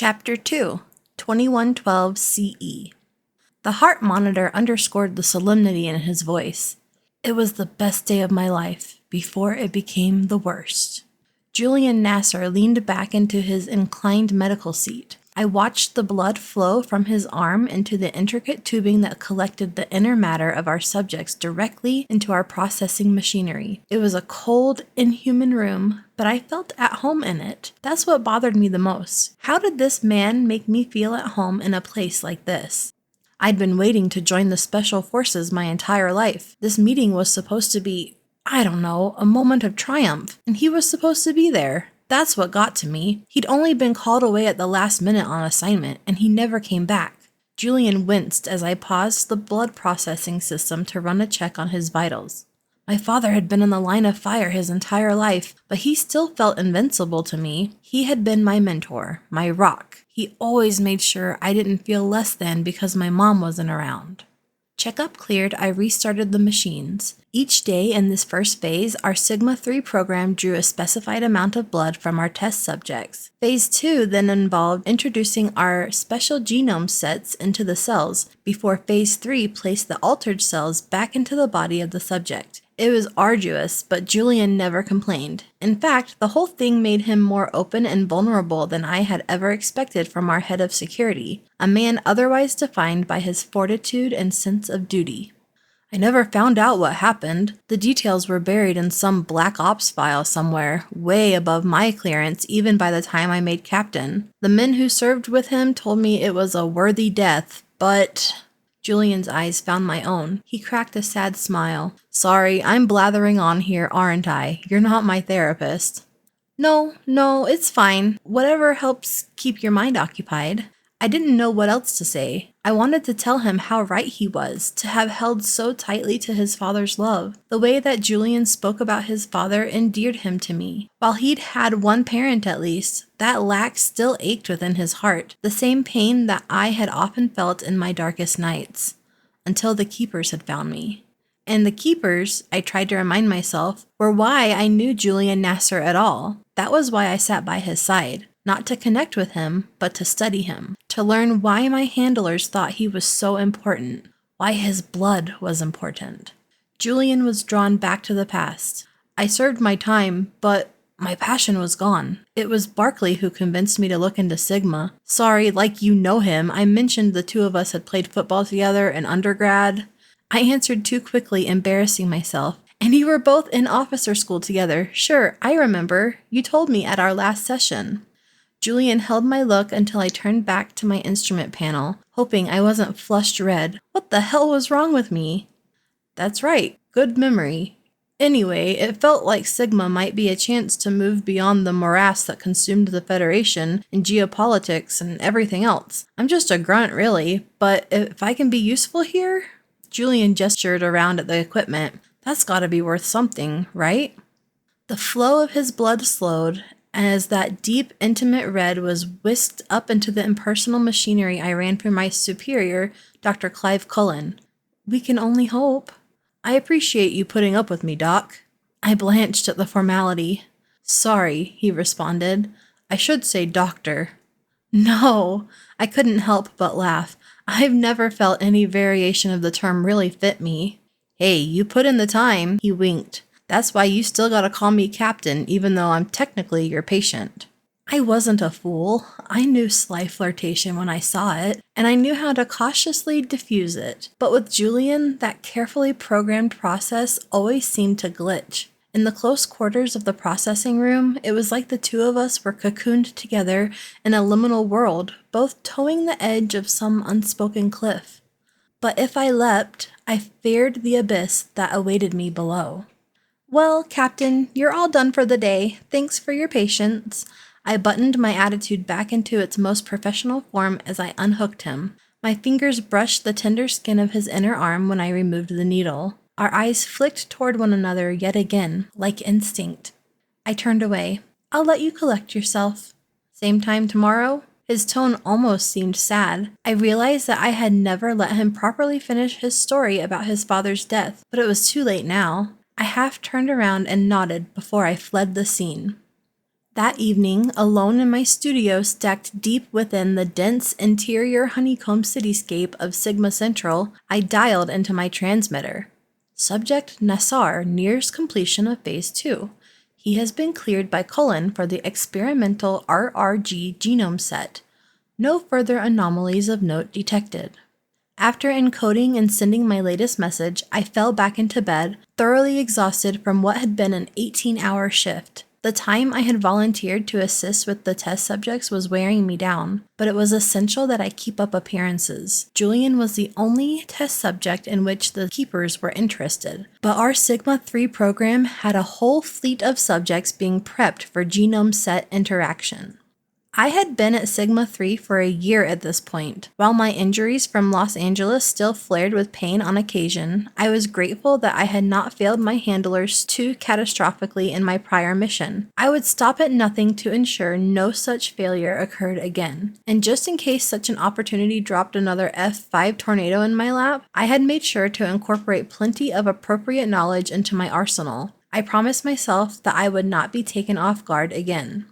Chapter 2, 2112 CE. The heart monitor underscored the solemnity in his voice. It was the best day of my life, before it became the worst. Julian Nasser leaned back into his inclined medical seat. I watched the blood flow from his arm into the intricate tubing that collected the inner matter of our subjects directly into our processing machinery. It was a cold, inhuman room, but I felt at home in it. That's what bothered me the most. How did this man make me feel at home in a place like this? I'd been waiting to join the Special Forces my entire life. This meeting was supposed to be, a moment of triumph, and he was supposed to be there. That's what got to me. He'd only been called away at the last minute on assignment, and he never came back. Julian winced as I paused the blood processing system to run a check on his vitals. My father had been in the line of fire his entire life, but he still felt invincible to me. He had been my mentor, my rock. He always made sure I didn't feel less than because my mom wasn't around. Checkup cleared, I restarted the machines. Each day in this first phase, our Sigma 3 program drew a specified amount of blood from our test subjects. Phase 2 then involved introducing our special genome sets into the cells, before Phase 3 placed the altered cells back into the body of the subject. It was arduous, but Julian never complained. In fact, the whole thing made him more open and vulnerable than I had ever expected from our head of security, a man otherwise defined by his fortitude and sense of duty. I never found out what happened. The details were buried in some black ops file somewhere, way above my clearance even by the time I made captain. The men who served with him told me it was a worthy death, but... Julian's eyes found my own. He cracked a sad smile. Sorry, I'm blathering on here, aren't I? You're not my therapist. No, it's fine. Whatever helps keep your mind occupied. I didn't know what else to say. I wanted to tell him how right he was, to have held so tightly to his father's love. The way that Julian spoke about his father endeared him to me. While he'd had one parent at least, that lack still ached within his heart, the same pain that I had often felt in my darkest nights. Until the Keepers had found me. And the Keepers, I tried to remind myself, were why I knew Julian Nasser at all. That was why I sat by his side. Not to connect with him, but to study him. To learn why my handlers thought he was so important. Why his blood was important. Julian was drawn back to the past. I served my time, but my passion was gone. It was Barkley who convinced me to look into Sigma. Sorry, like you know him, I mentioned the two of us had played football together in undergrad. I answered too quickly, embarrassing myself. And you were both in officer school together. Sure, I remember. You told me at our last session. Julian held my look until I turned back to my instrument panel, hoping I wasn't flushed red. What the hell was wrong with me? That's right, good memory. Anyway, it felt like Sigma might be a chance to move beyond the morass that consumed the Federation and geopolitics and everything else. I'm just a grunt, really, but if I can be useful here? Julian gestured around at the equipment. That's gotta be worth something, right? The flow of his blood slowed, and as that deep, intimate red was whisked up into the impersonal machinery, I ran for my superior, Dr. Clive Cullen. We can only hope. I appreciate you putting up with me, Doc. I blanched at the formality. Sorry, he responded. I should say doctor. No, I couldn't help but laugh. I've never felt any variation of the term really fit me. Hey, you put in the time, he winked. That's why you still gotta call me captain, even though I'm technically your patient. I wasn't a fool. I knew sly flirtation when I saw it, and I knew how to cautiously diffuse it. But with Julian, that carefully programmed process always seemed to glitch. In the close quarters of the processing room, it was like the two of us were cocooned together in a liminal world, both towing the edge of some unspoken cliff. But if I leapt, I feared the abyss that awaited me below. Well, Captain, you're all done for the day. Thanks for your patience. I buttoned my attitude back into its most professional form as I unhooked him. My fingers brushed the tender skin of his inner arm when I removed the needle. Our eyes flicked toward one another yet again, like instinct. I turned away. I'll let you collect yourself. Same time tomorrow? His tone almost seemed sad. I realized that I had never let him properly finish his story about his father's death, but it was too late now. I half turned around and nodded before I fled the scene. That evening, alone in my studio stacked deep within the dense interior honeycomb cityscape of Sigma Central, I dialed into my transmitter. Subject Nassar nears completion of Phase 2. He has been cleared by Cullen for the experimental RRG genome set. No further anomalies of note detected. After encoding and sending my latest message, I fell back into bed, thoroughly exhausted from what had been an 18-hour shift. The time I had volunteered to assist with the test subjects was wearing me down, but it was essential that I keep up appearances. Julian was the only test subject in which the keepers were interested, but our Sigma 3 program had a whole fleet of subjects being prepped for genome set interaction. I had been at Sigma 3 for a year at this point. While my injuries from Los Angeles still flared with pain on occasion, I was grateful that I had not failed my handlers too catastrophically in my prior mission. I would stop at nothing to ensure no such failure occurred again. And just in case such an opportunity dropped another F5 tornado in my lap, I had made sure to incorporate plenty of appropriate knowledge into my arsenal. I promised myself that I would not be taken off guard again.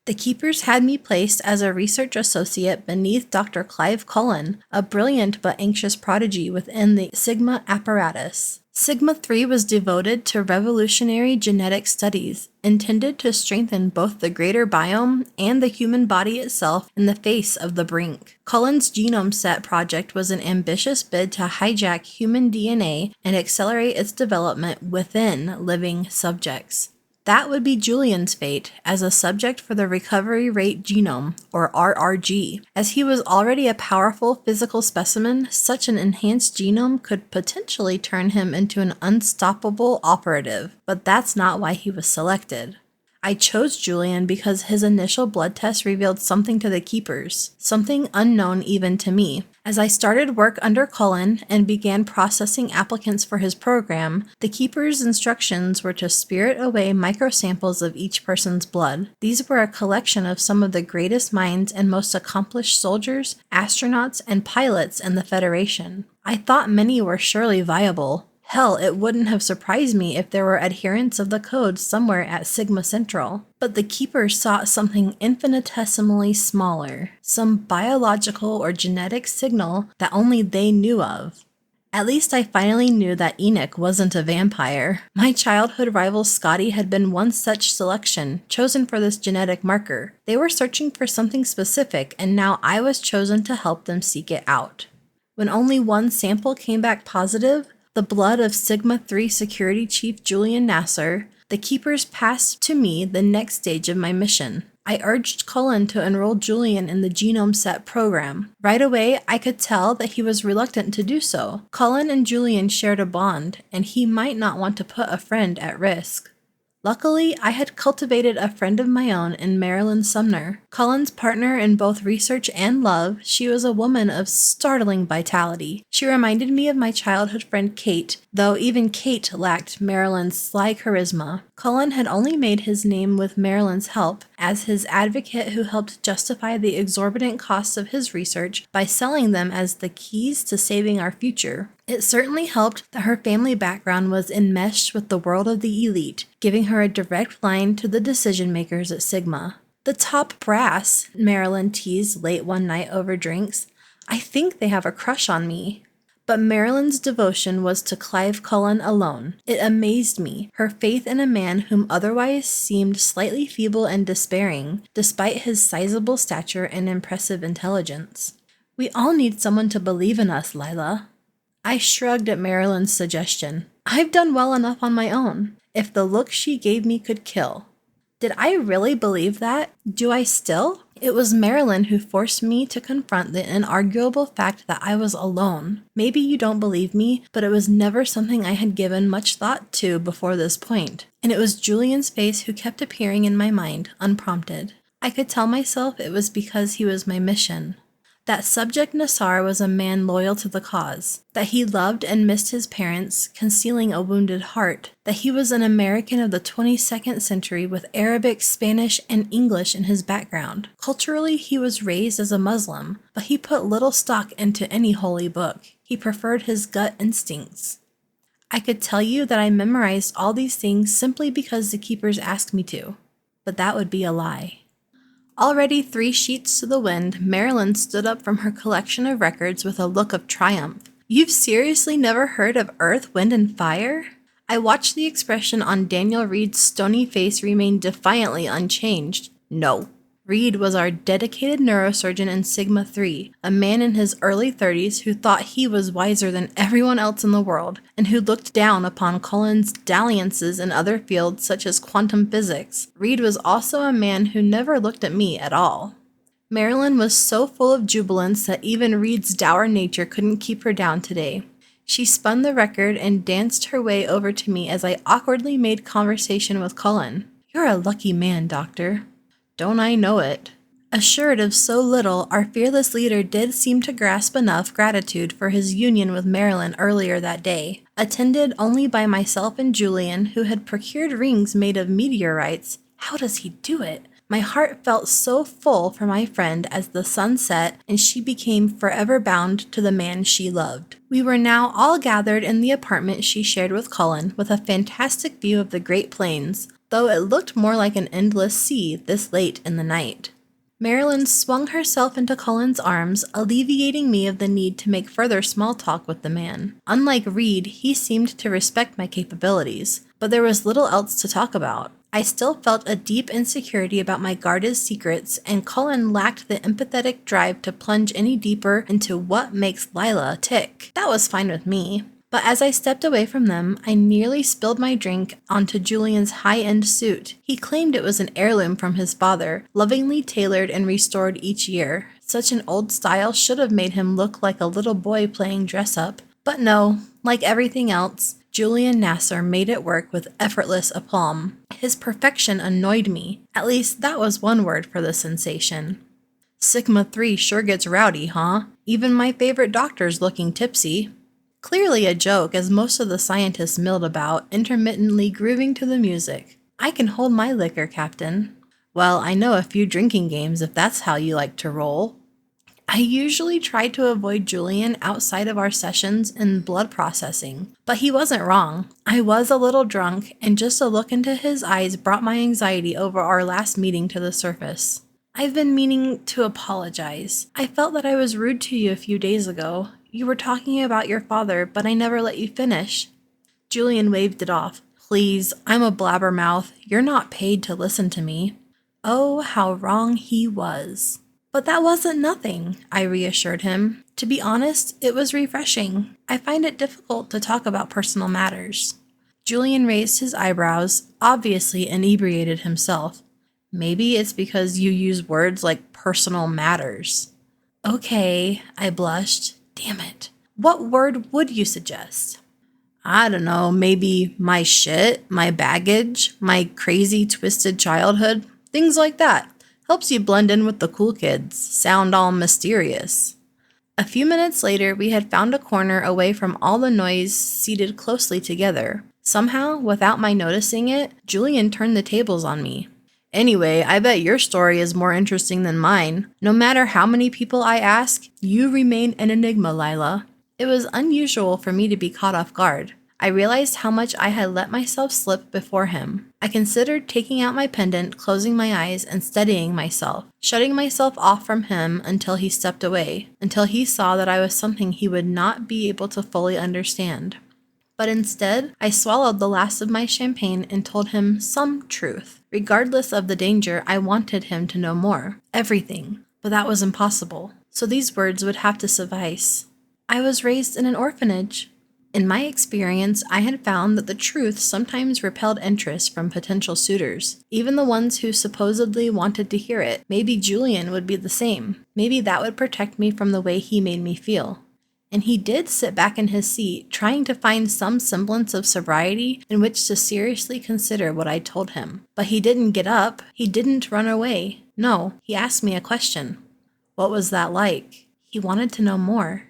The keepers had me placed as a research associate beneath Dr. Clive Cullen, a brilliant but anxious prodigy within the Sigma apparatus. Sigma 3 was devoted to revolutionary genetic studies, intended to strengthen both the greater biome and the human body itself in the face of the brink. Cullen's Genome Set project was an ambitious bid to hijack human DNA and accelerate its development within living subjects. That would be Julian's fate as a subject for the recovery rate genome, or RRG. As he was already a powerful physical specimen, such an enhanced genome could potentially turn him into an unstoppable operative, but that's not why he was selected. I chose Julian because his initial blood test revealed something to the keepers, something unknown even to me. As I started work under Cullen and began processing applicants for his program, the keepers' instructions were to spirit away microsamples of each person's blood. These were a collection of some of the greatest minds and most accomplished soldiers, astronauts, and pilots in the Federation. I thought many were surely viable. Hell, it wouldn't have surprised me if there were adherents of the code somewhere at Sigma Central. But the Keepers sought something infinitesimally smaller, some biological or genetic signal that only they knew of. At least I finally knew that Enoch wasn't a vampire. My childhood rival Scotty had been one such selection, chosen for this genetic marker. They were searching for something specific, and now I was chosen to help them seek it out. When only one sample came back positive, the blood of Sigma 3 Security Chief Julian Nasser, the Keepers passed to me the next stage of my mission. I urged Cullen to enroll Julian in the Genome Set program. Right away, I could tell that he was reluctant to do so. Cullen and Julian shared a bond, and he might not want to put a friend at risk. Luckily, I had cultivated a friend of my own in Marilyn Sumner. Cullen's partner in both research and love, she was a woman of startling vitality. She reminded me of my childhood friend Kate, though even Kate lacked Marilyn's sly charisma. Cullen had only made his name with Marilyn's help, as his advocate who helped justify the exorbitant costs of his research by selling them as the keys to saving our future. It certainly helped that her family background was enmeshed with the world of the elite, giving her a direct line to the decision-makers at Sigma. "The top brass," Marilyn teased late one night over drinks. "I think they have a crush on me." But Marilyn's devotion was to Clive Cullen alone. It amazed me, her faith in a man whom otherwise seemed slightly feeble and despairing, despite his sizable stature and impressive intelligence. "We all need someone to believe in us, Lila." I shrugged at Marilyn's suggestion. "I've done well enough on my own. If the look she gave me could kill." Did I really believe that? Do I still? It was Marilyn who forced me to confront the inarguable fact that I was alone. Maybe you don't believe me, but it was never something I had given much thought to before this point. And it was Julian's face who kept appearing in my mind, unprompted. I could tell myself it was because he was my mission. That Subject Nassar was a man loyal to the cause, that he loved and missed his parents, concealing a wounded heart, that he was an American of the 22nd century with Arabic, Spanish, and English in his background. Culturally, he was raised as a Muslim, but he put little stock into any holy book. He preferred his gut instincts. I could tell you that I memorized all these things simply because the keepers asked me to. but that would be a lie. Already 3 sheets to the wind, Marilyn stood up from her collection of records with a look of triumph. You've seriously never heard of Earth, Wind, and Fire? I watched the expression on Daniel Reed's stony face remain defiantly unchanged. No. Reed was our dedicated neurosurgeon in Sigma 3, a man in his early 30s who thought he was wiser than everyone else in the world, and who looked down upon Cullen's dalliances in other fields such as quantum physics. Reed was also a man who never looked at me at all. Marilyn was so full of jubilance that even Reed's dour nature couldn't keep her down today. She spun the record and danced her way over to me as I awkwardly made conversation with Cullen. You're a lucky man, Doctor. Don't I know it? Assured of so little, our fearless leader did seem to grasp enough gratitude for his union with Marilyn earlier that day. Attended only by myself and Julian, who had procured rings made of meteorites. How does he do it? My heart felt so full for my friend as the sun set and she became forever bound to the man she loved. We were now all gathered in the apartment she shared with Cullen, with a fantastic view of the Great Plains, though it looked more like an endless sea this late in the night. Marilyn swung herself into Cullen's arms, alleviating me of the need to make further small talk with the man. Unlike Reed, he seemed to respect my capabilities, but there was little else to talk about. I still felt a deep insecurity about my guarded secrets, and Cullen lacked the empathetic drive to plunge any deeper into what makes Lila tick. That was fine with me. But as I stepped away from them, I nearly spilled my drink onto Julian's high-end suit. He claimed it was an heirloom from his father, lovingly tailored and restored each year. Such an old style should have made him look like a little boy playing dress-up. But no, like everything else, Julian Nasser made it work with effortless aplomb. His perfection annoyed me. At least that was one word for the sensation. Sigma 3 sure gets rowdy, huh? Even my favorite doctor's looking tipsy. Clearly a joke, as most of the scientists milled about, intermittently grooving to the music. I can hold my liquor, Captain. Well, I know a few drinking games if that's how you like to roll. I usually tried to avoid Julian outside of our sessions in blood processing, but he wasn't wrong. I was a little drunk, and just a look into his eyes brought my anxiety over our last meeting to the surface. I've been meaning to apologize. I felt that I was rude to you a few days ago. You were talking about your father, but I never let you finish. Julian waved it off. Please, I'm a blabbermouth. You're not paid to listen to me. Oh, how wrong he was. But that wasn't nothing, I reassured him. To be honest, it was refreshing. I find it difficult to talk about personal matters. Julian raised his eyebrows, obviously inebriated himself. Maybe it's because you use words like personal matters. Okay, I blushed. Damn it. What word would you suggest? I don't know, maybe my shit, my baggage, my crazy twisted childhood, things like that. Helps you blend in with the cool kids, sound all mysterious. A few minutes later, we had found a corner away from all the noise, seated closely together. Somehow, without my noticing it, Julian turned the tables on me. Anyway, I bet your story is more interesting than mine. No matter how many people I ask, you remain an enigma, Lila. It was unusual for me to be caught off guard. I realized how much I had let myself slip before him. I considered taking out my pendant, closing my eyes, and steadying myself, shutting myself off from him until he stepped away, until he saw that I was something he would not be able to fully understand. But instead, I swallowed the last of my champagne and told him some truth. Regardless of the danger, I wanted him to know more. Everything. But that was impossible. So these words would have to suffice. I was raised in an orphanage. In my experience, I had found that the truth sometimes repelled interest from potential suitors, even the ones who supposedly wanted to hear it. Maybe Julian would be the same. Maybe that would protect me from the way he made me feel. And he did sit back in his seat, trying to find some semblance of sobriety in which to seriously consider what I told him. But he didn't get up. He didn't run away. No, he asked me a question. What was that like? He wanted to know more.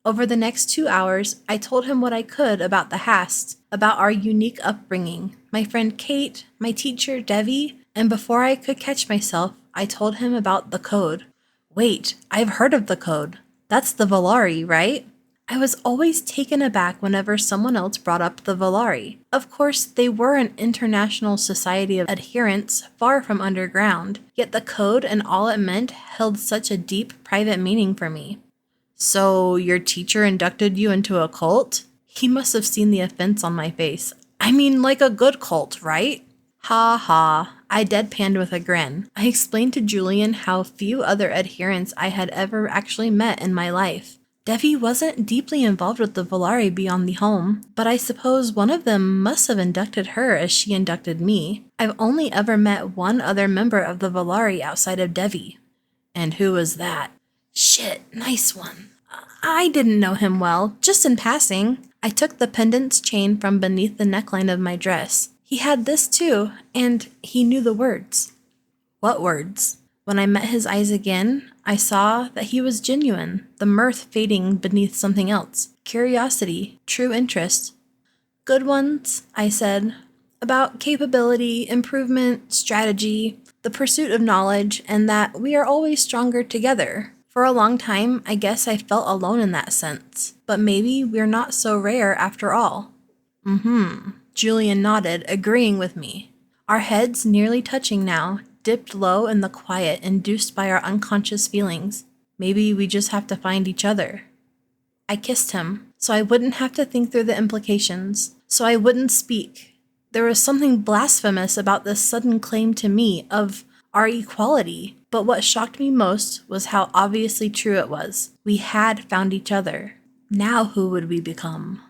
Over the next 2 hours, I told him what I could about the Hast, about our unique upbringing, my friend Kate, my teacher Devi, and before I could catch myself, I told him about the code. Wait, I've heard of the code. That's the Valari, right? I was always taken aback whenever someone else brought up the Volari. Of course, they were an international society of adherents far from underground, yet the code and all it meant held such a deep private meaning for me. So, your teacher inducted you into a cult? He must have seen the offense on my face. I mean, like a good cult, right? Ha ha, I deadpanned with a grin. I explained to Julian how few other adherents I had ever actually met in my life. Devi wasn't deeply involved with the Volari beyond the home, but I suppose one of them must have inducted her as she inducted me. I've only ever met one other member of the Volari outside of Devi. And who was that? Shit, nice one. I didn't know him well, just in passing. I took the pendant's chain from beneath the neckline of my dress. He had this too, and he knew the words. What words? When I met his eyes again, I saw that he was genuine, the mirth fading beneath something else. Curiosity, true interest. Good ones, I said. About capability, improvement, strategy, the pursuit of knowledge, and that we are always stronger together. For a long time, I guess I felt alone in that sense. But maybe we're not so rare after all. Julian nodded, agreeing with me. Our heads, nearly touching now, dipped low in the quiet induced by our unconscious feelings. Maybe we just have to find each other. I kissed him, so I wouldn't have to think through the implications, so I wouldn't speak. There was something blasphemous about this sudden claim to me of our equality, but what shocked me most was how obviously true it was. We had found each other. Now who would we become?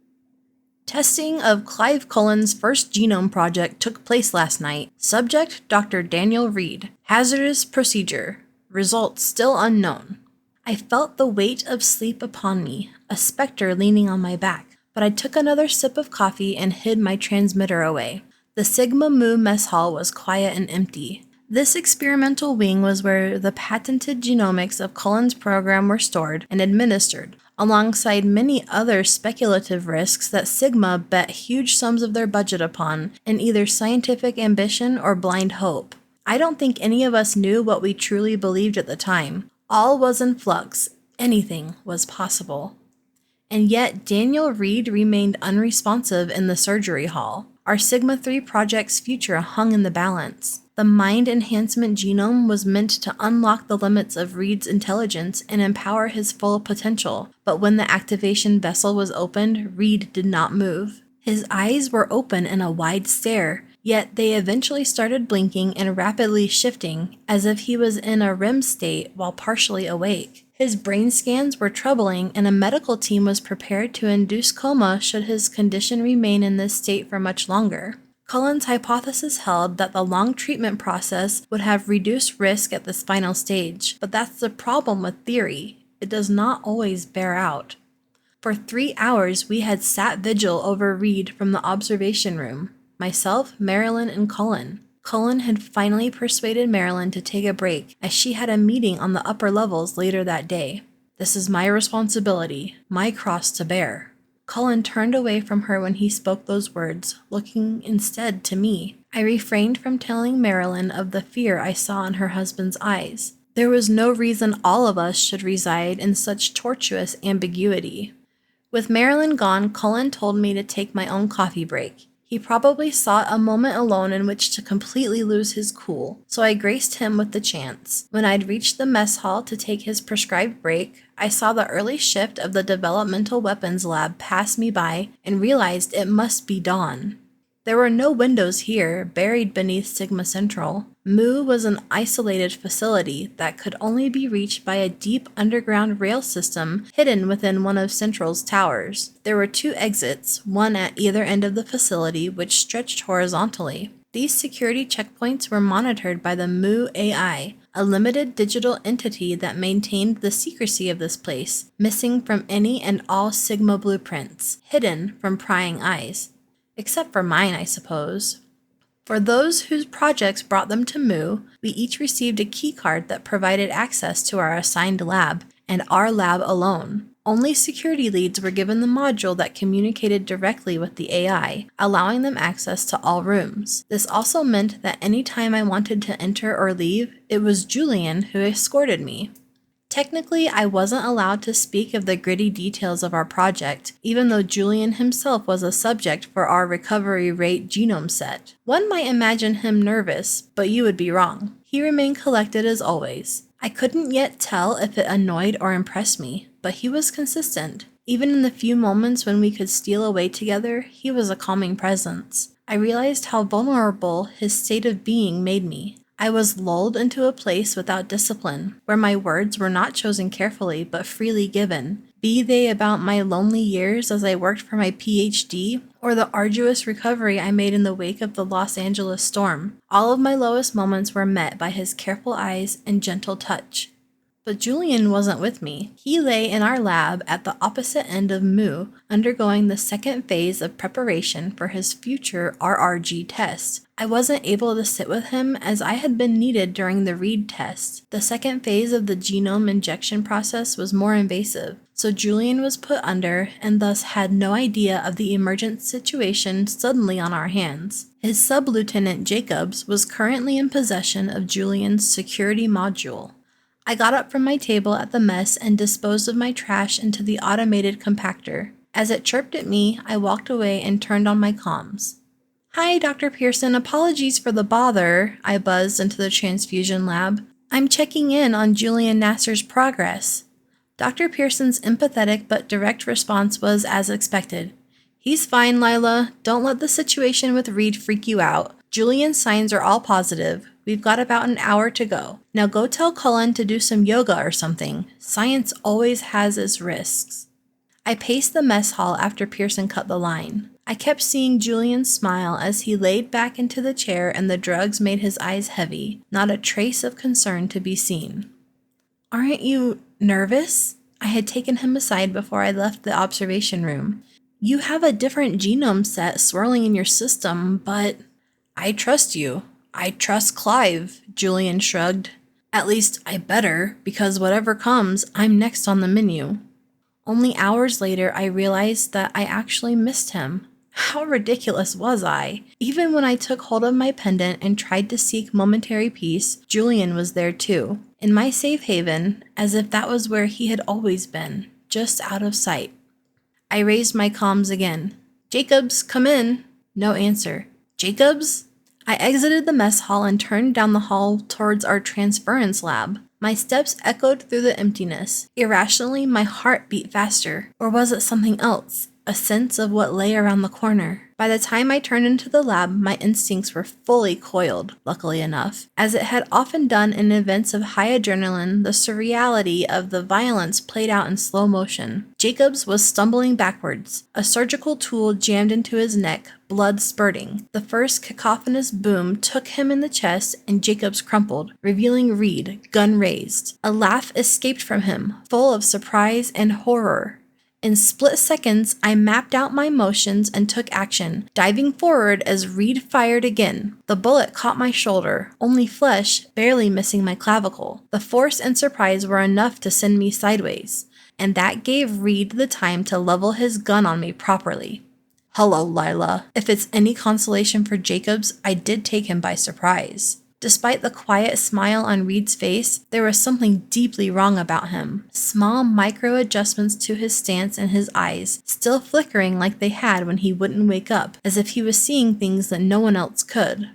Testing of Clive Cullen's first genome project took place last night. Subject, Dr. Daniel Reed. Hazardous procedure. Results still unknown. I felt the weight of sleep upon me, a specter leaning on my back, but I took another sip of coffee and hid my transmitter away. The Sigma Mu mess hall was quiet and empty. This experimental wing was where the patented genomics of Cullen's program were stored and administered, alongside many other speculative risks that Sigma bet huge sums of their budget upon in either scientific ambition or blind hope. I don't think any of us knew what we truly believed at the time. All was in flux. Anything was possible. And yet Daniel Reed remained unresponsive in the surgery hall. Our Sigma 3 project's future hung in the balance. The mind enhancement genome was meant to unlock the limits of Reed's intelligence and empower his full potential, but when the activation vessel was opened, Reed did not move. His eyes were open in a wide stare, yet they eventually started blinking and rapidly shifting, as if he was in a REM state while partially awake. His brain scans were troubling, and a medical team was prepared to induce coma should his condition remain in this state for much longer. Cullen's hypothesis held that the long treatment process would have reduced risk at this final stage, but that's the problem with theory. It does not always bear out. For 3 hours, we had sat vigil over Reed from the observation room. Myself, Marilyn, and Cullen. Cullen had finally persuaded Marilyn to take a break, as she had a meeting on the upper levels later that day. This is my responsibility, my cross to bear. Cullen turned away from her when he spoke those words, looking instead to me. I refrained from telling Marilyn of the fear I saw in her husband's eyes. There was no reason all of us should reside in such tortuous ambiguity. With Marilyn gone, Cullen told me to take my own coffee break. He probably sought a moment alone in which to completely lose his cool, so I graced him with the chance. When I'd reached the mess hall to take his prescribed break, I saw the early shift of the developmental weapons lab pass me by and realized it must be dawn. There were no windows here, buried beneath Sigma Central. Mu was an isolated facility that could only be reached by a deep underground rail system hidden within one of Central's towers. There were 2 exits, one at either end of the facility, which stretched horizontally. These security checkpoints were monitored by the Mu AI, a limited digital entity that maintained the secrecy of this place, missing from any and all Sigma blueprints, hidden from prying eyes. Except for mine, I suppose. For those whose projects brought them to Mu, we each received a keycard that provided access to our assigned lab, and our lab alone. Only security leads were given the module that communicated directly with the AI, allowing them access to all rooms. This also meant that any time I wanted to enter or leave, it was Julian who escorted me. Technically, I wasn't allowed to speak of the gritty details of our project, even though Julian himself was a subject for our recovery rate genome set. One might imagine him nervous, but you would be wrong. He remained collected as always. I couldn't yet tell if it annoyed or impressed me, but he was consistent. Even in the few moments when we could steal away together, he was a calming presence. I realized how vulnerable his state of being made me. I was lulled into a place without discipline, where my words were not chosen carefully but freely given, be they about my lonely years as I worked for my PhD, or the arduous recovery I made in the wake of the Los Angeles storm. All of my lowest moments were met by his careful eyes and gentle touch. But Julian wasn't with me. He lay in our lab at the opposite end of Mu, undergoing the second phase of preparation for his future RRG test. I wasn't able to sit with him as I had been needed during the Reed test. The second phase of the genome injection process was more invasive, so Julian was put under and thus had no idea of the emergent situation suddenly on our hands. His sub-lieutenant Jacobs was currently in possession of Julian's security module. I got up from my table at the mess and disposed of my trash into the automated compactor. As it chirped at me, I walked away and turned on my comms. "Hi, Dr. Pearson, apologies for the bother," I buzzed into the transfusion lab. "I'm checking in on Julian Nasser's progress." Dr. Pearson's empathetic but direct response was as expected. "He's fine, Lila. Don't let the situation with Reed freak you out. Julian's signs are all positive. We've got about an hour to go. Now go tell Cullen to do some yoga or something. Science always has its risks." I paced the mess hall after Pearson cut the line. I kept seeing Julian smile as he laid back into the chair and the drugs made his eyes heavy, not a trace of concern to be seen. "Aren't you nervous?" I had taken him aside before I left the observation room. "You have a different genome set swirling in your system, but—" "I trust you. I trust Clive," Julian shrugged. "At least I better, because whatever comes, I'm next on the menu." Only hours later, I realized that I actually missed him. How ridiculous was I? Even when I took hold of my pendant and tried to seek momentary peace, Julian was there too, in my safe haven, as if that was where he had always been, just out of sight. I raised my comms again. "Jacobs, come in." No answer. "Jacobs?" I exited the mess hall and turned down the hall towards our transference lab. My steps echoed through the emptiness. Irrationally, my heart beat faster. Or was it something else? A sense of what lay around the corner. By the time I turned into the lab, my instincts were fully coiled, luckily enough. As it had often done in events of high adrenaline, the surreality of the violence played out in slow motion. Jacobs was stumbling backwards, a surgical tool jammed into his neck, blood spurting. The first cacophonous boom took him in the chest and Jacobs crumpled, revealing Reed, gun raised. A laugh escaped from him, full of surprise and horror. In split seconds, I mapped out my motions and took action, diving forward as Reed fired again. The bullet caught my shoulder, only flesh, barely missing my clavicle. The force and surprise were enough to send me sideways, and that gave Reed the time to level his gun on me properly. Hello, Lila. If it's any consolation for Jacobs, I did take him by surprise. Despite the quiet smile on Reed's face, there was something deeply wrong about him. Small micro-adjustments to his stance and his eyes, still flickering like they had when he wouldn't wake up, as if he was seeing things that no one else could.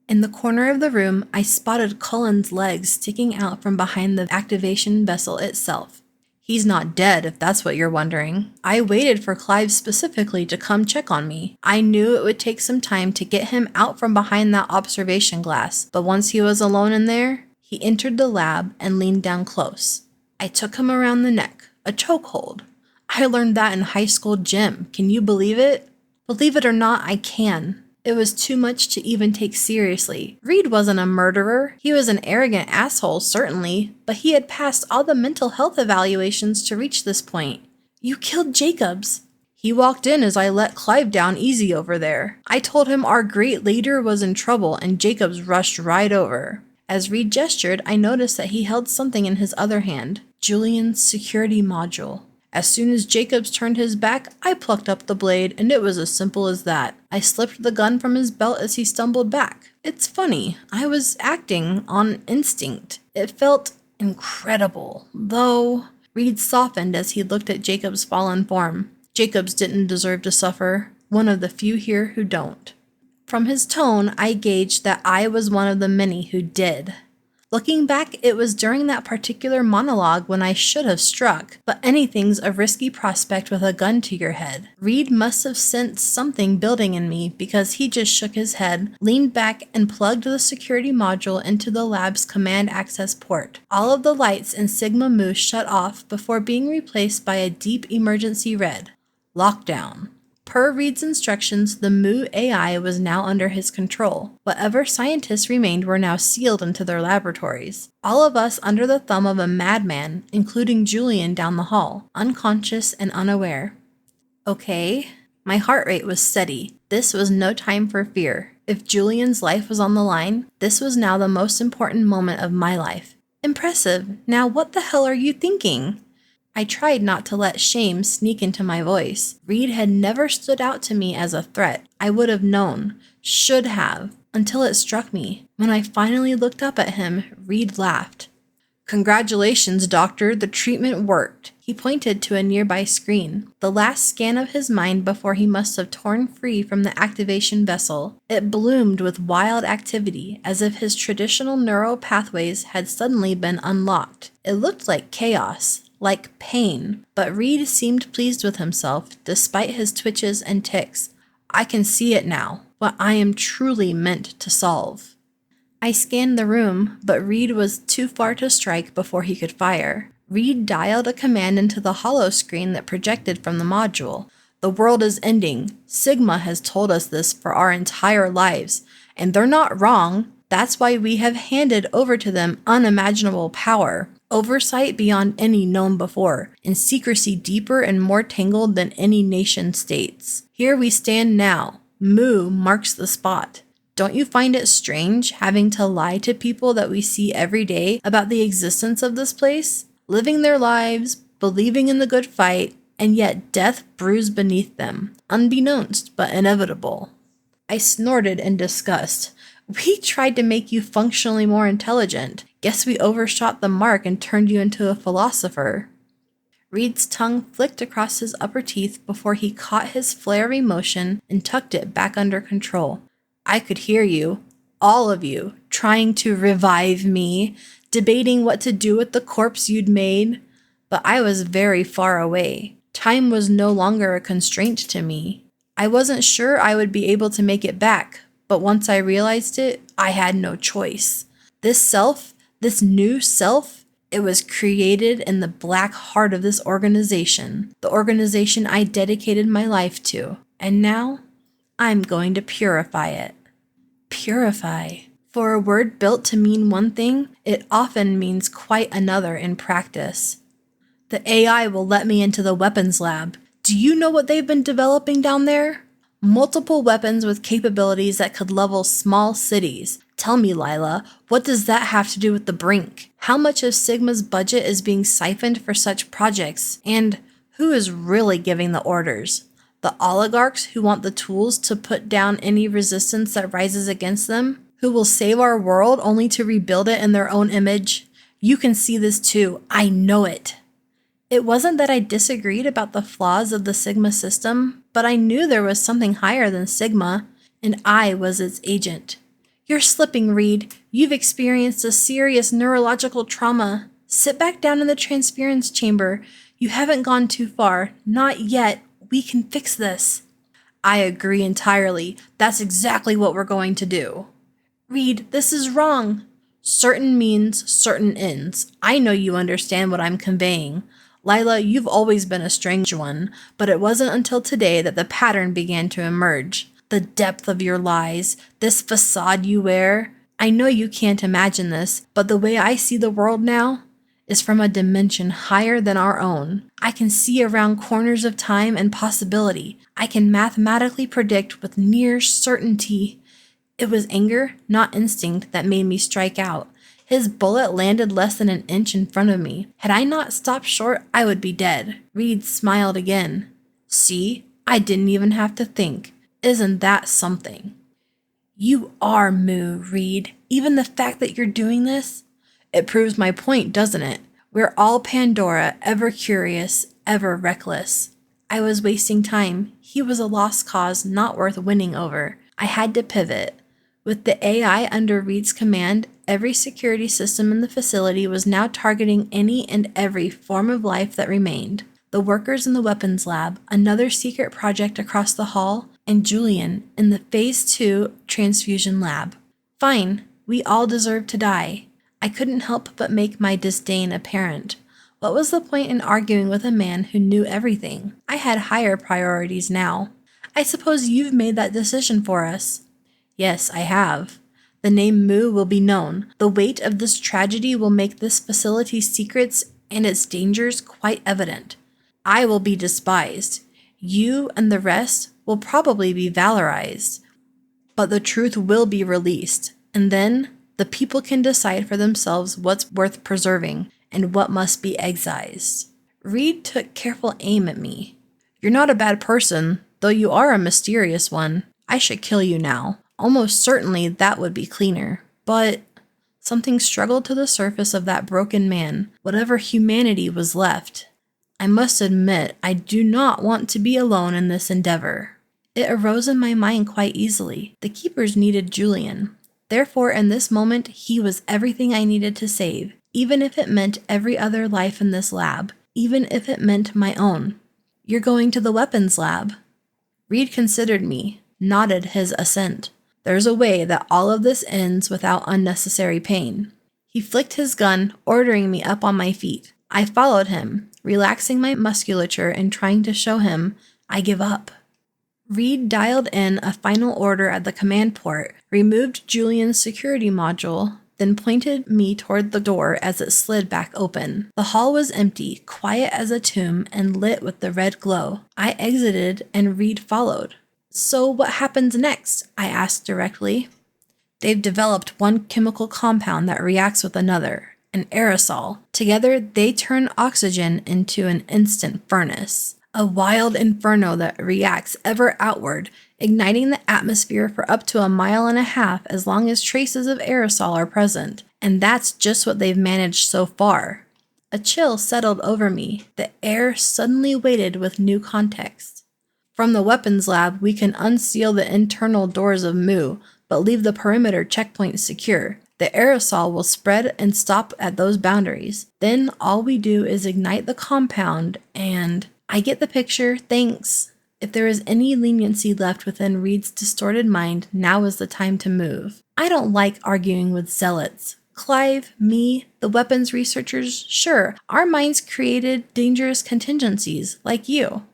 In the corner of the room, I spotted Cullen's legs sticking out from behind the activation vessel itself. He's not dead, if that's what you're wondering. I waited for Clive specifically to come check on me. I knew it would take some time to get him out from behind that observation glass, but once he was alone in there, he entered the lab and leaned down close. I took him around the neck, a chokehold. I learned that in high school gym. Can you believe it? Believe it or not, I can. It was too much to even take seriously. Reed wasn't a murderer. He was an arrogant asshole, certainly, but he had passed all the mental health evaluations to reach this point. You killed Jacobs. He walked in as I let Clive down easy over there. I told him our great leader was in trouble and Jacobs rushed right over. As Reed gestured, I noticed that he held something in his other hand, Julian's security module. As soon as Jacobs turned his back, I plucked up the blade, and it was as simple as that. I slipped the gun from his belt as he stumbled back. It's funny, I was acting on instinct. It felt Incredible. Though, Reed softened as he looked at Jacob's fallen form. Jacobs didn't deserve to suffer, one of the few here who don't. From his tone, I gauged that I was one of the many who did. Looking back, it was during that particular monologue when I should have struck, but anything's a risky prospect with a gun to your head. Reed must have sensed something building in me because he just shook his head, leaned back, and plugged the security module into the lab's command access port. All of the lights in Sigma Mu shut off before being replaced by a deep emergency red. Lockdown. Per Reed's instructions, the Mu AI was now under his control. Whatever scientists remained were now sealed into their laboratories. All of us under the thumb of a madman, including Julian down the hall, unconscious and unaware. Okay. My heart rate was steady. This was no time for fear. If Julian's life was on the line, this was now the most important moment of my life. Impressive. Now what the hell are you thinking? I tried not to let shame sneak into my voice. Reed had never stood out to me as a threat. I would have known, should have, until it struck me. When I finally looked up at him, Reed laughed. Congratulations, Doctor, the treatment worked. He pointed to a nearby screen, the last scan of his mind before he must have torn free from the activation vessel. It bloomed with wild activity, as if his traditional neural pathways had suddenly been unlocked. It looked like chaos. Like pain, but Reed seemed pleased with himself, despite his twitches and tics. I can see it now, what I am truly meant to solve. I scanned the room, but Reed was too far to strike before he could fire. Reed dialed a command into the holo screen that projected from the module. The world is ending. Sigma has told us this for our entire lives, and they're not wrong. That's why we have handed over to them unimaginable power. Oversight beyond any known before, and secrecy deeper and more tangled than any nation states. Here we stand now. Mu marks the spot. Don't you find it strange having to lie to people that we see every day about the existence of this place? Living their lives, believing in the good fight, and yet death brews beneath them, unbeknownst but inevitable. I snorted in disgust. We tried to make you functionally more intelligent. Guess we overshot the mark and turned you into a philosopher. Reed's tongue flicked across his upper teeth before he caught his flare of emotion and tucked it back under control. I could hear you, all of you, trying to revive me, debating what to do with the corpse you'd made, but I was very far away. Time was no longer a constraint to me. I wasn't sure I would be able to make it back, but once I realized it, I had no choice. This self, this new self, it was created in the black heart of this organization, the organization I dedicated my life to, and now I'm going to purify it. Purify. For a word built to mean one thing, it often means quite another in practice. The AI will let me into the weapons lab. Do you know what they've been developing down there? Multiple weapons with capabilities that could level small cities. Tell me, Lila, what does that have to do with the Brink? How much of Sigma's budget is being siphoned for such projects? And who is really giving the orders? The oligarchs who want the tools to put down any resistance that rises against them? Who will save our world only to rebuild it in their own image? You can see this too. I know it. It wasn't that I disagreed about the flaws of the Sigma system, but I knew there was something higher than Sigma, and I was its agent. You're slipping, Reed. You've experienced a serious neurological trauma. Sit back down in the transference chamber. You haven't gone too far. Not yet. We can fix this. I agree entirely. That's exactly what we're going to do. Reed, this is wrong. Certain means certain ends. I know you understand what I'm conveying. Lila, you've always been a strange one, but it wasn't until today that the pattern began to emerge. The depth of your lies, this facade you wear. I know you can't imagine this, but the way I see the world now is from a dimension higher than our own. I can see around corners of time and possibility. I can mathematically predict with near certainty. It was anger, not instinct, that made me strike out. His bullet landed less than an inch in front of me. Had I not stopped short, I would be dead. Reed smiled again. See? I didn't even have to think. Isn't that something? You are Mu, Reed. Even the fact that you're doing this, It proves my point, doesn't it? We're all Pandora, ever curious, ever reckless. I was wasting time. He was a lost cause not worth winning over. I had to pivot. With the AI under Reed's command, every security system in the facility was now targeting any and every form of life that remained. The workers in the weapons lab, another secret project across the hall, and Julian in the Phase 2 transfusion lab. Fine, we all deserve to die. I couldn't help but make my disdain apparent. What was the point in arguing with a man who knew everything? I had higher priorities now. I suppose you've made that decision for us. Yes, I have. The name Mu will be known. The weight of this tragedy will make this facility's secrets and its dangers quite evident. I will be despised. You and the rest will probably be valorized. But the truth will be released, and then the people can decide for themselves what's worth preserving and what must be excised. Reed took careful aim at me. You're not a bad person, though you are a mysterious one. I should kill you now. Almost certainly that would be cleaner. But something struggled to the surface of that broken man, whatever humanity was left. I must admit, I do not want to be alone in this endeavor. It arose in my mind quite easily. The keepers needed Julian. Therefore, in this moment, he was everything I needed to save, even if it meant every other life in this lab, even if it meant my own. You're going to the weapons lab? Reed considered me, nodded his assent. There's a way that all of this ends without unnecessary pain. He flicked his gun, ordering me up on my feet. I followed him, relaxing my musculature and trying to show him I give up. Reed dialed in a final order at the command port, removed Julian's security module, then pointed me toward the door as it slid back open. The hall was empty, quiet as a tomb, and lit with the red glow. I exited and Reed followed. So what happens next? I asked directly. They've developed one chemical compound that reacts with another, an aerosol. Together, they turn oxygen into an instant furnace. A wild inferno that reacts ever outward, igniting the atmosphere for up to 1.5 miles as long as traces of aerosol are present. And that's just what they've managed so far. A chill settled over me. The air suddenly weighted with new context. From the weapons lab, we can unseal the internal doors of Mu, but leave the perimeter checkpoints secure. The aerosol will spread and stop at those boundaries. Then all we do is ignite the compound and... I get the picture, thanks. If there is any leniency left within Reed's distorted mind, now is the time to move. I don't like arguing with zealots. Clive, me, the weapons researchers, sure, our minds created dangerous contingencies, like you.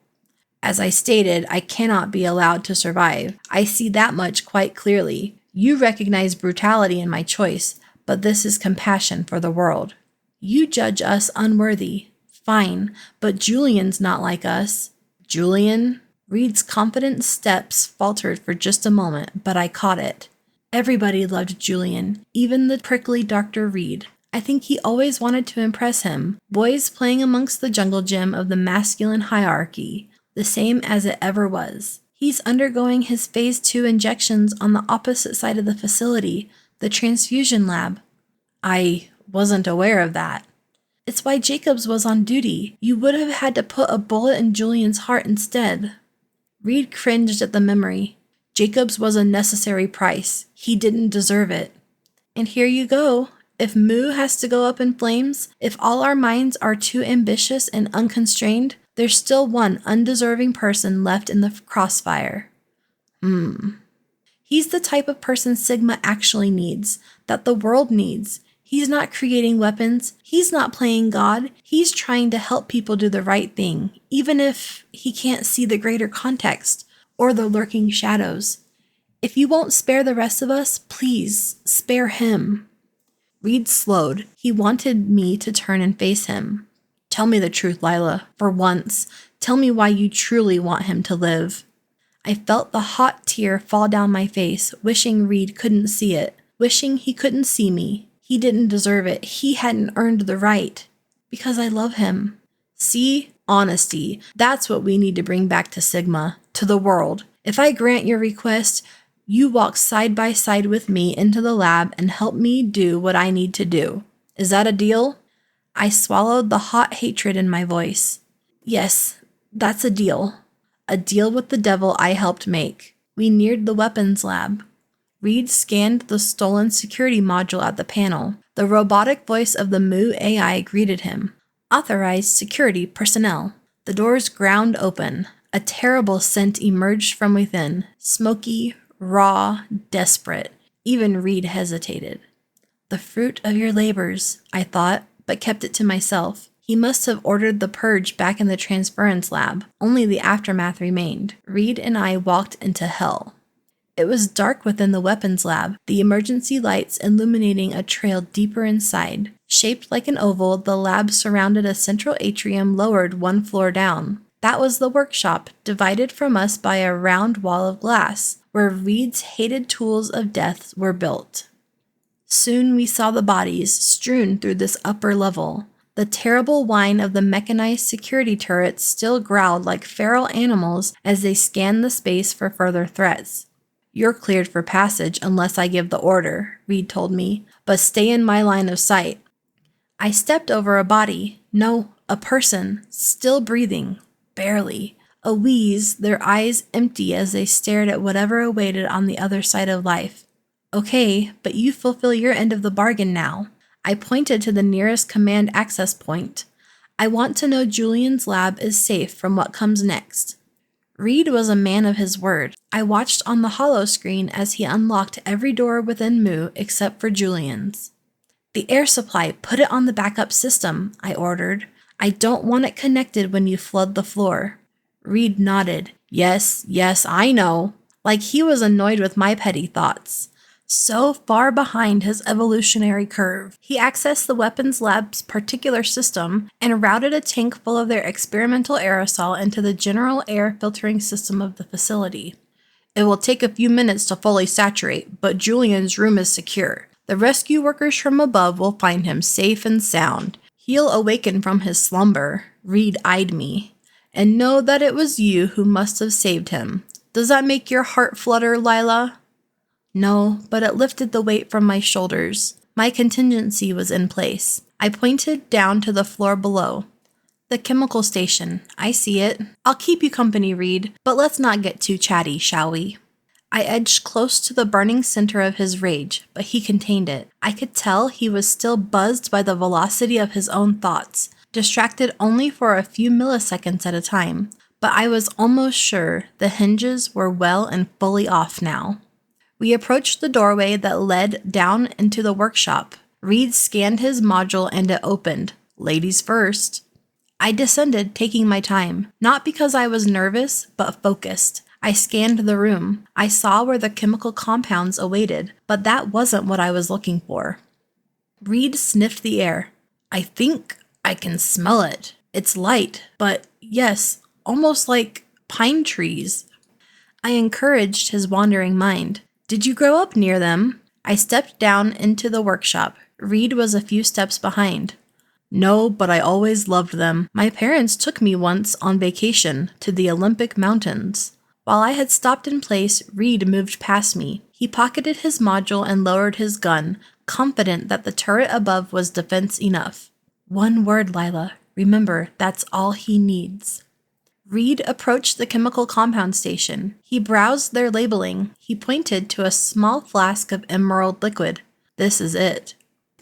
As I stated, I cannot be allowed to survive. I see that much quite clearly. You recognize brutality in my choice, but this is compassion for the world. You judge us unworthy. Fine, but Julian's not like us. Julian? Reed's confident steps faltered for just a moment, but I caught it. Everybody loved Julian, even the prickly Dr. Reed. I think he always wanted to impress him. Boys playing amongst the jungle gym of the masculine hierarchy, the same as it ever was. He's undergoing his Phase 2 injections on the opposite side of the facility, the transfusion lab. I wasn't aware of that. It's why Jacobs was on duty. You would have had to put a bullet in Julian's heart instead. Reed cringed at the memory. Jacobs was a necessary price. He didn't deserve it. And here you go. If Mu has to go up in flames, if all our minds are too ambitious and unconstrained, there's still one undeserving person left in the crossfire. He's the type of person Sigma actually needs, that the world needs. He's not creating weapons. He's not playing God. He's trying to help people do the right thing, even if he can't see the greater context or the lurking shadows. If you won't spare the rest of us, please spare him. Reed slowed. He wanted me to turn and face him. Tell me the truth, Lila. For once, tell me why you truly want him to live. I felt the hot tear fall down my face, wishing Reed couldn't see it, wishing he couldn't see me. He didn't deserve it. He hadn't earned the right. Because I love him. See? Honesty. That's what we need to bring back to Sigma, to the world. If I grant your request, you walk side by side with me into the lab and help me do what I need to do. Is that a deal? I swallowed the hot hatred in my voice. Yes, that's a deal. A deal with the devil I helped make. We neared the weapons lab. Reed scanned the stolen security module at the panel. The robotic voice of the Mu AI greeted him. Authorized security personnel. The doors ground open. A terrible scent emerged from within. Smoky, raw, desperate. Even Reed hesitated. The fruit of your labors, I thought, but kept it to myself. He must have ordered the purge back in the transference lab. Only the aftermath remained. Reed and I walked into hell. It was dark within the weapons lab, the emergency lights illuminating a trail deeper inside. Shaped like an oval, the lab surrounded a central atrium lowered one floor down. That was the workshop, divided from us by a round wall of glass, where Reed's hated tools of death were built. Soon we saw the bodies strewn through this upper level. The terrible whine of the mechanized security turrets still growled like feral animals as they scanned the space for further threats. You're cleared for passage unless I give the order, Reed told me, but stay in my line of sight. I stepped over a body. No, a person, still breathing, barely. A wheeze, their eyes empty as they stared at whatever awaited on the other side of life. Okay, but you fulfill your end of the bargain now. I pointed to the nearest command access point. I want to know Julian's lab is safe from what comes next. Reed was a man of his word. I watched on the holo screen as he unlocked every door within Mu except for Julian's. The air supply, put it on the backup system, I ordered. I don't want it connected when you flood the floor. Reed nodded. Yes, I know. Like he was annoyed with my petty thoughts. So far behind his evolutionary curve, he accessed the weapons lab's particular system and routed a tank full of their experimental aerosol into the general air filtering system of the facility. It will take a few minutes to fully saturate, but Julian's room is secure. The rescue workers from above will find him safe and sound. He'll awaken from his slumber, Reed eyed me, and know that it was you who must have saved him. Does that make your heart flutter, Lila? No, but it lifted the weight from my shoulders. My contingency was in place. I pointed down to the floor below. The chemical station. I see it. I'll keep you company, Reed, but let's not get too chatty, shall we? I edged close to the burning center of his rage, but he contained it. I could tell he was still buzzed by the velocity of his own thoughts, distracted only for a few milliseconds at a time, but I was almost sure the hinges were well and fully off now. We approached the doorway that led down into the workshop. Reed scanned his module and it opened. Ladies first. I descended, taking my time, not because I was nervous, but focused. I scanned the room. I saw where the chemical compounds awaited, but that wasn't what I was looking for. Reed sniffed the air. I think I can smell it. It's light, but yes, almost like pine trees. I encouraged his wandering mind. Did you grow up near them? I stepped down into the workshop. Reed was a few steps behind. No, but I always loved them. My parents took me once on vacation to the Olympic Mountains. While I had stopped in place, Reed moved past me. He pocketed his module and lowered his gun, confident that the turret above was defense enough. One word, Lila. Remember, that's all he needs. Reed approached the chemical compound station. He browsed their labeling. He pointed to a small flask of emerald liquid. This is it.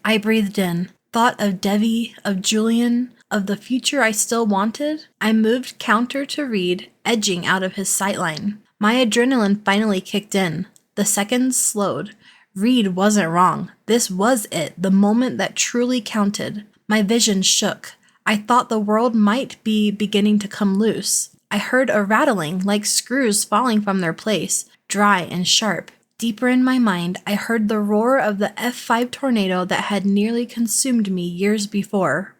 I breathed in. Thought of Devi, of Julian, of the future I still wanted. I moved counter to Reed, edging out of his sightline. My adrenaline finally kicked in. The seconds slowed. Reed wasn't wrong. This was it, the moment that truly counted. My vision shook. I thought the world might be beginning to come loose. I heard a rattling like screws falling from their place, dry and sharp. Deeper in my mind, I heard the roar of the F5 tornado that had nearly consumed me years before.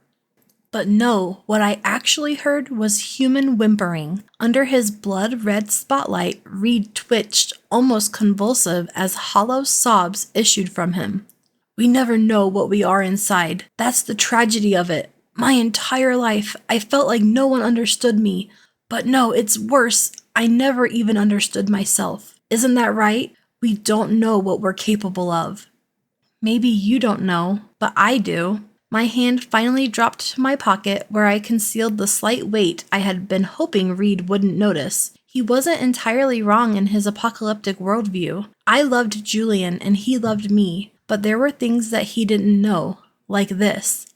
But no, what I actually heard was human whimpering. Under his blood-red spotlight, Reed twitched, almost convulsive, as hollow sobs issued from him. We never know what we are inside. That's the tragedy of it. My entire life, I felt like no one understood me. But no, it's worse. I never even understood myself. Isn't that right? We don't know what we're capable of. Maybe you don't know, but I do. My hand finally dropped to my pocket where I concealed the slight weight I had been hoping Reed wouldn't notice. He wasn't entirely wrong in his apocalyptic worldview. I loved Julian and he loved me, but there were things that he didn't know, like this.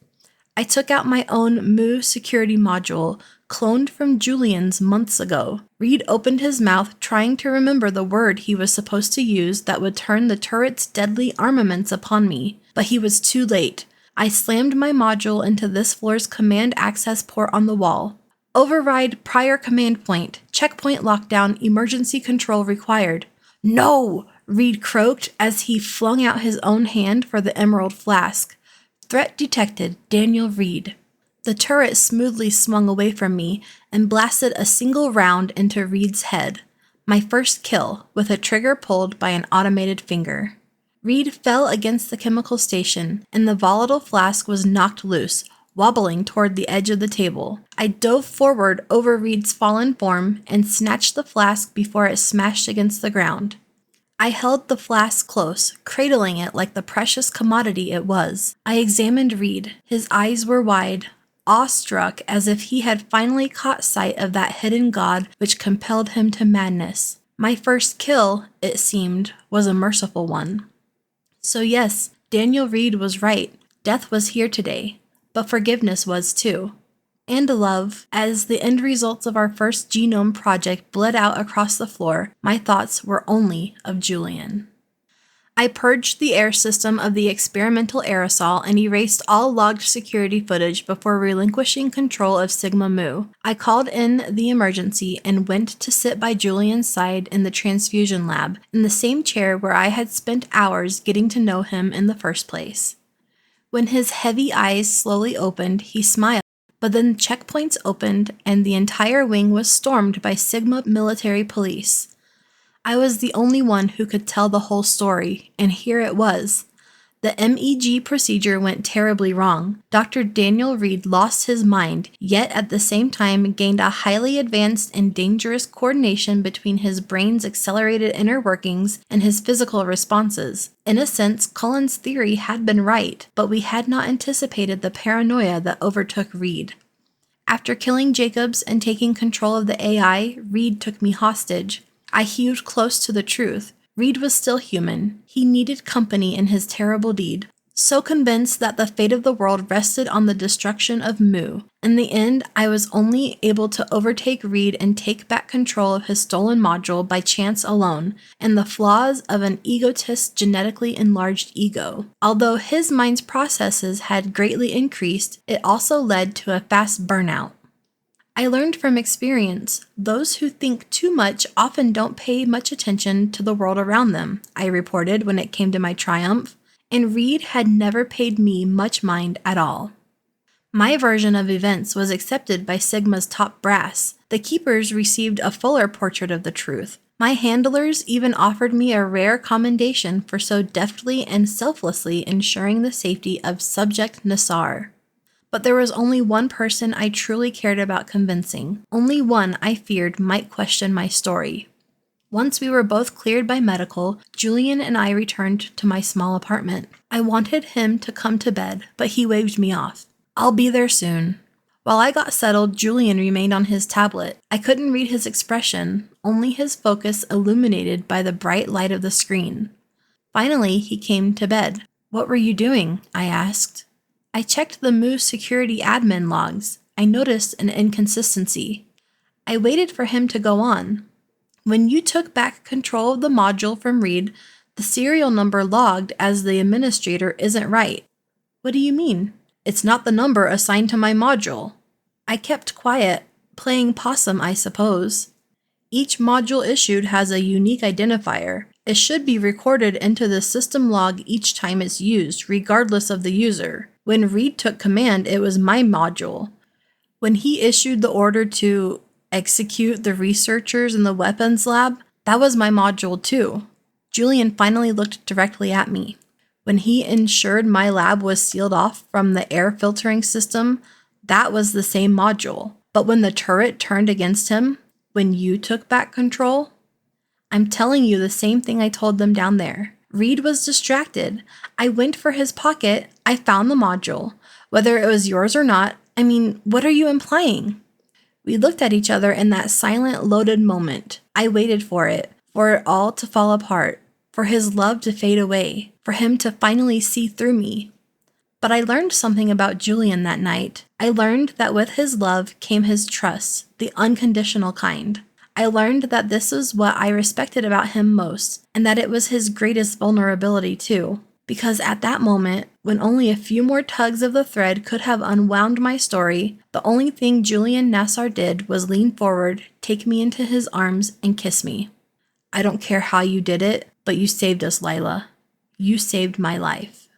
I took out my own Moo security module, cloned from Julian's months ago. Reed opened his mouth, trying to remember the word he was supposed to use that would turn the turret's deadly armaments upon me, but he was too late. I slammed my module into this floor's command access port on the wall. Override prior command point. Checkpoint lockdown. Emergency control required. No! Reed croaked as he flung out his own hand for the emerald flask. Threat detected. Daniel Reed. The turret smoothly swung away from me and blasted a single round into Reed's head. My first kill, with a trigger pulled by an automated finger. Reed fell against the chemical station, and the volatile flask was knocked loose, wobbling toward the edge of the table. I dove forward over Reed's fallen form and snatched the flask before it smashed against the ground. I held the flask close, cradling it like the precious commodity it was. I examined Reed. His eyes were wide, awestruck as if he had finally caught sight of that hidden god which compelled him to madness. My first kill, it seemed, was a merciful one. So yes, Daniel Reed was right. Death was here today, but forgiveness was too. And love. As the end results of our first genome project bled out across the floor, my thoughts were only of Julian. I purged the air system of the experimental aerosol and erased all logged security footage before relinquishing control of Sigma Mu. I called in the emergency and went to sit by Julian's side in the transfusion lab, in the same chair where I had spent hours getting to know him in the first place. When his heavy eyes slowly opened, he smiled, but then checkpoints opened and the entire wing was stormed by Sigma military police. I was the only one who could tell the whole story, and here it was. The MEG procedure went terribly wrong. Dr. Daniel Reed lost his mind, yet at the same time gained a highly advanced and dangerous coordination between his brain's accelerated inner workings and his physical responses. In a sense, Cullen's theory had been right, but we had not anticipated the paranoia that overtook Reed. After killing Jacobs and taking control of the AI, Reed took me hostage. I hewed close to the truth. Reed was still human. He needed company in his terrible deed. So convinced that the fate of the world rested on the destruction of Mu. In the end, I was only able to overtake Reed and take back control of his stolen module by chance alone, and the flaws of an egotist's genetically enlarged ego. Although his mind's processes had greatly increased, it also led to a fast burnout. I learned from experience, those who think too much often don't pay much attention to the world around them, I reported when it came to my triumph, and Reed had never paid me much mind at all. My version of events was accepted by Sigma's top brass. The keepers received a fuller portrait of the truth. My handlers even offered me a rare commendation for so deftly and selflessly ensuring the safety of Subject Nassar. But there was only one person I truly cared about convincing, only one I feared might question my story. Once we were both cleared by medical, Julian and I returned to my small apartment. I wanted him to come to bed, but he waved me off. I'll be there soon. While I got settled, Julian remained on his tablet. I couldn't read his expression, only his focus illuminated by the bright light of the screen. Finally, he came to bed. "What were you doing?" I asked. I checked the Moose security admin logs. I noticed an inconsistency. I waited for him to go on. When you took back control of the module from Reed, the serial number logged as the administrator isn't right. What do you mean? It's not the number assigned to my module. I kept quiet, playing possum, I suppose. Each module issued has a unique identifier. It should be recorded into the system log each time it's used, regardless of the user. When Reed took command, it was my module. When he issued the order to execute the researchers in the weapons lab, that was my module too. Julian finally looked directly at me. When he ensured my lab was sealed off from the air filtering system, that was the same module. But when the turret turned against him, when you took back control, I'm telling you the same thing I told them down there. Reed was distracted. I went for his pocket. I found the module. Whether it was yours or not, I mean, what are you implying? We looked at each other in that silent, loaded moment. I waited for it all to fall apart, for his love to fade away, for him to finally see through me. But I learned something about Julian that night. I learned that with his love came his trust, the unconditional kind. I learned that this was what I respected about him most, and that it was his greatest vulnerability too. Because at that moment, when only a few more tugs of the thread could have unwound my story, the only thing Julian Nassar did was lean forward, take me into his arms, and kiss me. I don't care how you did it, but you saved us, Lila. You saved my life.